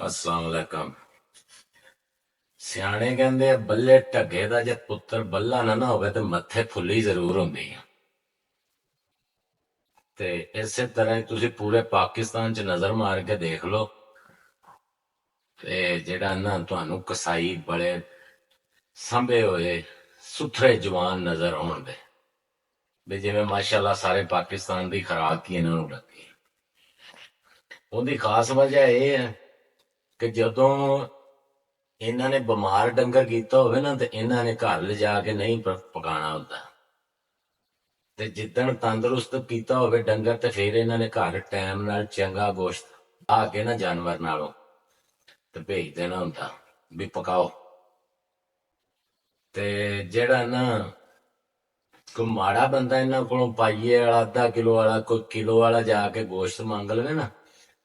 अस्सलाम वालेकुम। ਸਿਆਣੇ ਕਹਿੰਦੇ ਆ ਬੱਲੇ ਢੱਗੇ ਦਾ ਜੇ ਪੁੱਤਰ ਬੱਲਾ ਨਾ ਹੋਵੇ ਤੇ ਮੱਥੇ ਫੁੱਲੀ ਜ਼ਰੂਰ ਹੁੰਦੀ ਆ। ਤੇ ਇਸੇ ਤਰ੍ਹਾਂ ਹੀ ਤੁਸੀਂ ਪੂਰੇ ਪਾਕਿਸਤਾਨ 'ਚ ਨਜ਼ਰ ਮਾਰ ਕੇ ਦੇਖ ਲਓ ਤੇ ਜਿਹੜਾ ਨਾ ਤੁਹਾਨੂੰ ਕਸਾਈ ਬੜੇ ਸੰਭੇ ਹੋਏ ਸੁਥਰੇ ਜਵਾਨ ਨਜ਼ਰ ਆਉਣਗੇ ਵੀ ਜਿਵੇਂ ਮਾਸ਼ਾਅੱਲਾ ਸਾਰੇ ਪਾਕਿਸਤਾਨ ਦੀ ਖੁਰਾਕ ਹੀ ਇਹਨਾਂ ਨੂੰ ਲੱਗੀ। ਉਹਦੀ ਖਾਸ ਵਜ੍ਹਾ ਇਹ ਹੈ ਕਿ ਜਦੋਂ ਇਹਨਾਂ ਨੇ ਬਿਮਾਰ ਡੰਗਰ ਕੀਤਾ ਹੋਵੇ ਨਾ ਤੇ ਇਹਨਾਂ ਨੇ ਘਰ ਲਿਜਾ ਕੇ ਨਹੀਂ ਪਕਾਣਾ ਹੁੰਦਾ, ਤੇ ਜਿੱਦਣ ਤੰਦਰੁਸਤ ਕੀਤਾ ਹੋਵੇ ਡੰਗਰ ਤੇ ਫਿਰ ਇਹਨਾਂ ਨੇ ਘਰ ਟਾਈਮ ਨਾਲ ਚੰਗਾ ਗੋਸ਼ਤ ਆ ਕੇ ਨਾ ਜਾਨਵਰ ਨਾਲੋਂ ਤੇ ਭੇਜ ਦੇਣਾ ਹੁੰਦਾ ਵੀ ਪਕਾਓ। ਤੇ ਜਿਹੜਾ ਨਾ ਕੋਈ ਮਾੜਾ ਬੰਦਾ ਇਹਨਾਂ ਕੋਲੋਂ ਪਾਈਏ ਵਾਲਾ ਅੱਧਾ ਕਿਲੋ ਵਾਲਾ ਕੋਈ ਕਿਲੋ ਵਾਲਾ ਜਾ ਕੇ ਗੋਸ਼ਤ ਮੰਗ ਲਵੇ ਨਾ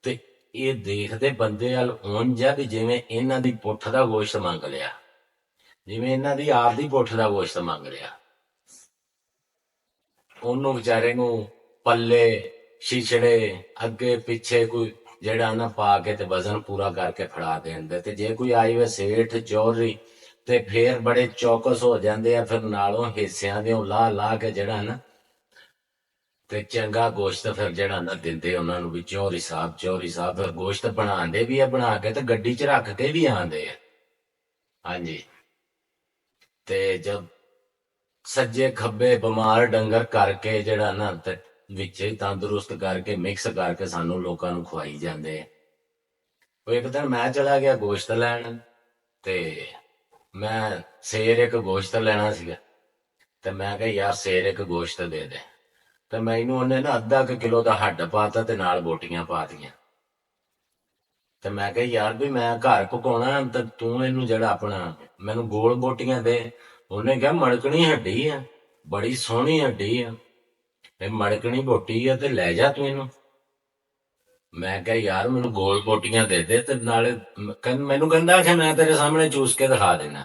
ਤੇ ਇਹ ਦੇਖਦੇ ਬੰਦੇ ਵੱਲ ਉਂਝ ਆ ਵੀ ਜਿਵੇਂ ਇਹਨਾਂ ਦੀ ਪੁੱਠ ਦਾ ਗੋਸ਼ਤ ਮੰਗ ਲਿਆ, ਜਿਵੇਂ ਇਹਨਾਂ ਦੀ ਆਪ ਦੀ ਪੁੱਠ ਦਾ ਗੋਸ਼ਤ ਮੰਗ ਲਿਆ। ਉਹਨੂੰ ਵਿਚਾਰੇ ਨੂੰ ਪੱਲੇ ਛਿਛੜੇ ਅੱਗੇ ਪਿੱਛੇ ਕੋਈ ਜਿਹੜਾ ਨਾ ਪਾ ਕੇ ਤੇ ਵਜ਼ਨ ਪੂਰਾ ਕਰਕੇ ਫੜਾ ਦੇਣਦੇ। ਤੇ ਜੇ ਕੋਈ ਆਈ ਵੇ ਸੇਠ ਚੌਧਰੀ ਤੇ ਫੇਰ ਬੜੇ ਚੌਕਸ ਹੋ ਜਾਂਦੇ ਆ, ਫਿਰ ਨਾਲੋਂ ਹਿੱਸਿਆਂ ਦੇ ਲਾ ਕੇ ਜਿਹੜਾ ਨਾ ਤੇ ਚੰਗਾ ਗੋਸ਼ਤ ਫਿਰ ਜਿਹੜਾ ਨਾ ਦਿੰਦੇ ਉਹਨਾਂ ਨੂੰ ਵੀ ਚੌਧਰੀ ਸਾਹਿਬ ਫਿਰ ਗੋਸ਼ਤ ਬਣਾਉਂਦੇ ਵੀ ਆ, ਬਣਾ ਕੇ ਤੇ ਗੱਡੀ 'ਚ ਰੱਖ ਕੇ ਵੀ ਆਉਂਦੇ ਆ। ਹਾਂਜੀ, ਤੇ ਜਦ ਸੱਜੇ ਖੱਬੇ ਬਿਮਾਰ ਡੰਗਰ ਕਰਕੇ ਜਿਹੜਾ ਨਾ ਤੇ ਵਿੱਚ ਹੀ ਤੰਦਰੁਸਤ ਕਰਕੇ ਮਿਕਸ ਕਰਕੇ ਸਾਨੂੰ ਲੋਕਾਂ ਨੂੰ ਖਵਾਈ ਜਾਂਦੇ ਆ। ਉਹ ਇੱਕ ਦਿਨ ਮੈਂ ਚਲਾ ਗਿਆ ਗੋਸ਼ਤ ਲੈਣ ਤੇ ਮੈਂ ਸ਼ੇਰ ਇੱਕ ਗੋਸ਼ਤ ਲੈਣਾ ਸੀਗਾ ਤੇ ਮੈਂ ਕਿਹਾ ਯਾਰ ਸ਼ੇਰ ਇੱਕ ਗੋਸ਼ਤ ਦੇ ਦੇ, ਤੇ ਮੈਨੂੰ ਉਹਨੇ ਨਾ ਅੱਧਾ ਕੁ ਕਿਲੋ ਦਾ ਹੱਡ ਪਾਤਾ ਤੇ ਨਾਲ ਬੋਟੀਆਂ ਪਾਤੀਆਂ। ਤੇ ਮੈਂ ਕਿਹਾ ਯਾਰ ਵੀ ਮੈਂ ਘਰ ਪਕਾਉਣਾ ਤੇ ਤੂੰ ਇਹਨੂੰ ਜਿਹੜਾ ਆਪਣਾ ਮੈਨੂੰ ਗੋਲ ਬੋਟੀਆਂ ਦੇ। ਉਹਨੇ ਕਿਹਾ ਮੜਕਣੀ ਹੱਡੀ ਆ, ਬੜੀ ਸੋਹਣੀ ਹੱਡੀ ਆ, ਇਹ ਮੜਕਣੀ ਬੋਟੀ ਆ ਤੇ ਲੈ ਜਾ ਤੂੰ ਇਹਨੂੰ। ਮੈਂ ਕਿਹਾ ਯਾਰ ਮੈਨੂੰ ਗੋਲ ਬੋਟੀਆਂ ਦੇ ਦੇ ਤੇ ਨਾਲੇ ਮੈਨੂੰ ਕਹਿੰਦਾ ਕਿ ਮੈਂ ਤੇਰੇ ਸਾਹਮਣੇ ਚੂਸ ਕੇ ਦਿਖਾ ਦੇਣਾ,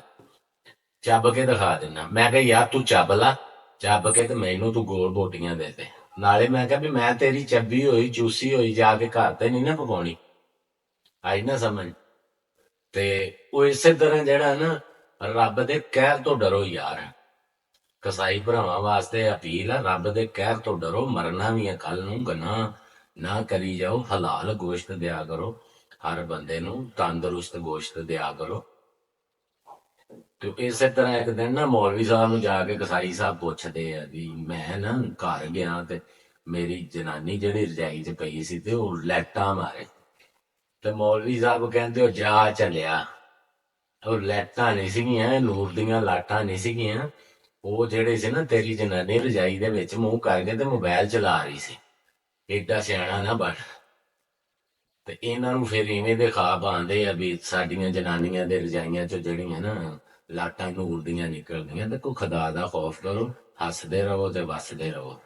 ਚੱਬ ਕੇ ਦਿਖਾ ਦੇਣਾ। ਮੈਂ ਕਿਹਾ ਯਾਰ ਤੂੰ ਚੱਬ ਲਾ, ਚੱਬ ਕੇ ਤੇ ਮੈਨੂੰ ਤੂੰ ਗੋਲ ਬੋਟੀਆਂ ਦੇ ਦੇ। ਨਾਲੇ ਮੈਂ ਕਿਹਾ ਵੀ ਮੈਂ ਤੇਰੀ ਚੱਬੀ ਹੋਈ ਚੂਸੀ ਹੋਈ ਜਾ ਕੇ ਘਰ ਤੇ ਨਹੀਂ ਨਾ ਪਕਾਉਣੀ, ਆਈ ਨਾ ਸਮਝ। ਤੇ ਉਹ ਇਸੇ ਤਰ੍ਹਾਂ ਜਿਹੜਾ ਨਾ ਰੱਬ ਦੇ ਕਹਿਰ ਤੋਂ ਡਰੋ ਯਾਰ। ਕਸਾਈ ਭਰਾਵਾਂ ਵਾਸਤੇ ਅਪੀਲ ਆ, ਰੱਬ ਦੇ ਕਹਿਰ ਤੋਂ ਡਰੋ, ਮਰਨਾ ਵੀ ਹੈ ਕੱਲ ਨੂੰ, ਗੁਨਾਹ ਨਾ ਕਰੀ ਜਾਓ, ਹਲਾਲ ਗੋਸ਼ਤ ਦਿਆ ਕਰੋ, ਹਰ ਬੰਦੇ ਨੂੰ ਤੰਦਰੁਸਤ ਗੋਸ਼ਤ ਦਿਆ ਕਰੋ। ਤੇ ਇਸੇ ਤਰ੍ਹਾਂ ਇੱਕ ਦਿਨ ਨਾ ਮੌਲਵੀ ਸਾਹਿਬ ਨੂੰ ਜਾ ਕੇ ਕਸਾਈ ਸਾਹਿਬ ਪੁੱਛਦੇ ਆ ਵੀ ਮੈਂ ਨਾ ਘਰ ਗਿਆ ਤੇ ਮੇਰੀ ਜਨਾਨੀ ਜਿਹੜੀ ਰਜਾਈ 'ਚ ਪਈ ਸੀ ਤੇ ਉਹ ਲੈਟਾਂ ਮਾਰੇ। ਤੇ ਮੌਲਵੀ ਸਾਹਿਬ ਕਹਿੰਦੇ ਉਹ ਜਾ ਚੱਲਿਆ, ਉਹ ਲੈਟਾਂ ਨਹੀਂ ਸੀਗੀਆਂ, ਨੂਰ ਦੀਆਂ ਲਾਟਾਂ ਨਹੀਂ ਸੀਗੀਆਂ, ਉਹ ਜਿਹੜੇ ਸੀ ਨਾ ਤੇਰੀ ਜਨਾਨੀ ਰਜਾਈ ਦੇ ਵਿੱਚ ਮੂੰਹ ਕਰਕੇ ਤੇ ਮੋਬਾਈਲ ਚਲਾ ਰਹੀ ਸੀ। ਏਡਾ ਸਿਆਣਾ ਨਾ ਬਣ। ਤੇ ਇਹਨਾਂ ਨੂੰ ਫਿਰ ਇਵੇਂ ਦੇ ਖਾਬ ਆਉਂਦੇ ਆ ਵੀ ਸਾਡੀਆਂ ਜਨਾਨੀਆਂ ਦੇ ਰਜਾਈਆਂ 'ਚ ਜਿਹੜੀਆਂ ਨਾ ਲਾਟਾਂ ਨੂਰ ਦੀਆਂ ਨਿਕਲਦੀਆਂ। ਦੇਖੋ ਖੁਦਾ ਦਾ ਖੌਫ ਕਰੋ, ਹੱਸਦੇ ਰਹੋ ਤੇ ਵੱਸਦੇ ਰਹੋ।